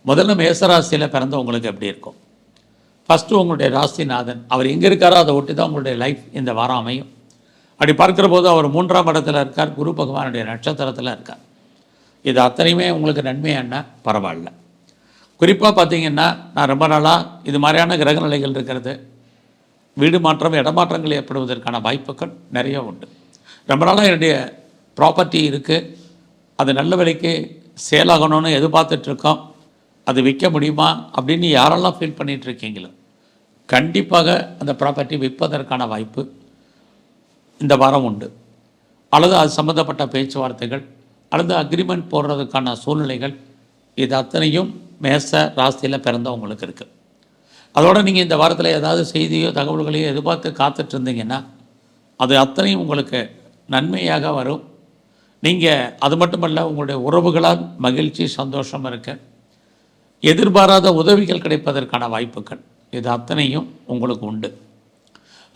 முதல்ல மேசராசியில் பிறந்தவங்களுக்கு எப்படி இருக்கும்? ஃபஸ்ட்டு உங்களுடைய ராசிநாதன் அவர் எங்கே இருக்காரோ அதை ஒட்டி தான் உங்களுடைய லைஃப் இந்த வாரம் அமையும். அப்படி பார்க்குற போது அவர் 3ஆம் இடத்துல இருக்கார், குரு பகவானுடைய நட்சத்திரத்தில் இருக்கார். இது அத்தனையுமே உங்களுக்கு நன்மையானா பரவாயில்ல. குறிப்பாக பார்த்தீங்கன்னா, நான் ரொம்ப நாளாக இது மாதிரியான கிரக நிலைகள் இருக்கிறது, வீடு மாற்றம் இடமாற்றங்கள் ஏற்படுவதற்கான வாய்ப்புகள் நிறைய உண்டு. ரொம்ப நாளாக என்னுடைய ப்ராப்பர்ட்டி இருக்குது, அது நல்ல விலைக்கு சேல் ஆகணும்னு எதிர்பார்த்துட்ருக்கோம், அது விற்க முடியுமா அப்படின்னு யாரெல்லாம் ஃபீல் பண்ணிகிட்ருக்கீங்களோ கண்டிப்பாக அந்த ப்ராப்பர்ட்டி விற்பதற்கான வாய்ப்பு இந்த வாரம் உண்டு. அல்லது அது சம்மந்தப்பட்ட பேச்சுவார்த்தைகள் அல்லது அக்ரிமெண்ட் போடுறதுக்கான சூழ்நிலைகள் இது அத்தனையும் மேச ராசியில் பிறந்தவங்களுக்கு இருக்குது. அதோடு நீங்கள் இந்த வாரத்தில் ஏதாவது செய்தியோ தகவல்களையோ எதிர்பார்த்து காத்துட்டு இருந்தீங்கன்னா அது அத்தனையும் உங்களுக்கு நன்மையாக வரும். நீங்கள் அது மட்டுமல்ல, உங்களுடைய உறவுகளால் மகிழ்ச்சி சந்தோஷம் இருக்க, எதிர்பாராத உதவிகள் கிடைப்பதற்கான வாய்ப்புகள் இது அத்தனையும் உங்களுக்கு உண்டு.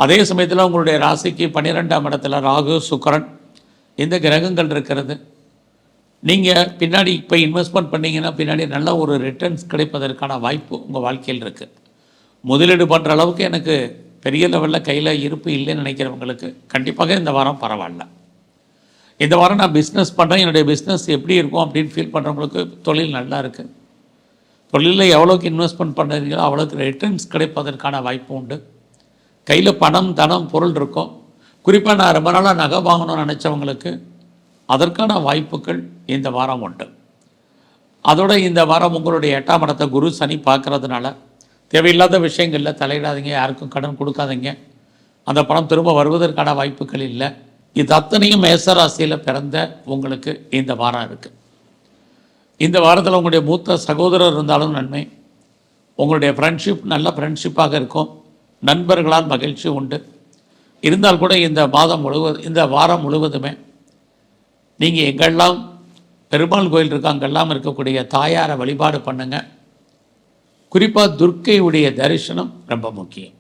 அதே சமயத்தில் உங்களுடைய ராசிக்கு 12ஆம் இடத்துல ராகு சுக்கிரன் இந்த கிரகங்கள் இருக்கிறது. நீங்கள் பின்னாடி இப்போ இன்வெஸ்ட்மெண்ட் பண்ணிங்கன்னா பின்னாடி நல்ல ஒரு ரிட்டர்ன்ஸ் கிடைப்பதற்கான வாய்ப்பு உங்கள் வாழ்க்கையில் இருக்குது. முதலீடு பண்ணுற அளவுக்கு எனக்கு பெரிய லெவலில் கையில் இருப்பு இல்லைன்னு நினைக்கிறவங்களுக்கு கண்டிப்பாக இந்த வாரம் பரவாயில்ல. இந்த வாரம் நான் பிஸ்னஸ் பண்ணுறேன், என்னுடைய பிஸ்னஸ் எப்படி இருக்கும் அப்படின்னு ஃபீல் பண்ணுறவங்களுக்கு தொழில் நல்லா இருக்குது. தொழிலில் எவ்வளோக்கு இன்வெஸ்ட்மெண்ட் பண்ணுறீங்களோ அவ்வளோக்கு ரிட்டர்ன்ஸ் கிடைப்பதற்கான வாய்ப்பு உண்டு. கையில் பணம் தனம் பொருள் இருக்கும். குறிப்பாக நான் ரொம்ப நாளாக நகை வாங்கணும்னு நினச்சவங்களுக்கு அதற்கான வாய்ப்புகள் இந்த வாரம் உண்டு. அதோட இந்த வாரம் உங்களுடைய 8ஆம் இடத்தை குரு சனி பார்க்குறதுனால தேவையில்லாத விஷயங்களில் தலையிடாதீங்க, யாருக்கும் கடன் கொடுக்காதீங்க, அந்த பணம் திரும்ப வருவதற்கான வாய்ப்புகள் இல்லை. இது அத்தனையும் மேசராசியில் பிறந்த உங்களுக்கு இந்த வாரம் இருக்குது. இந்த வாரத்தில் உங்களுடைய மூத்த சகோதரர் இருந்தாலும் நன்மை, உங்களுடைய ஃப்ரெண்ட்ஷிப் நல்ல ஃப்ரெண்ட்ஷிப்பாக இருக்கும், நண்பர்களால் மகிழ்ச்சி உண்டு. இருந்தால் கூட இந்த வாரம் முழுவதுமே நீங்கள் எங்கெல்லாம் பெருமாள் கோயில் இருக்கோ அங்கெல்லாம் இருக்கக்கூடிய தாயாரை வழிபாடு பண்ணுங்கள். குறிப்பாக துர்க்கையுடைய தரிசனம் ரொம்ப முக்கியம்.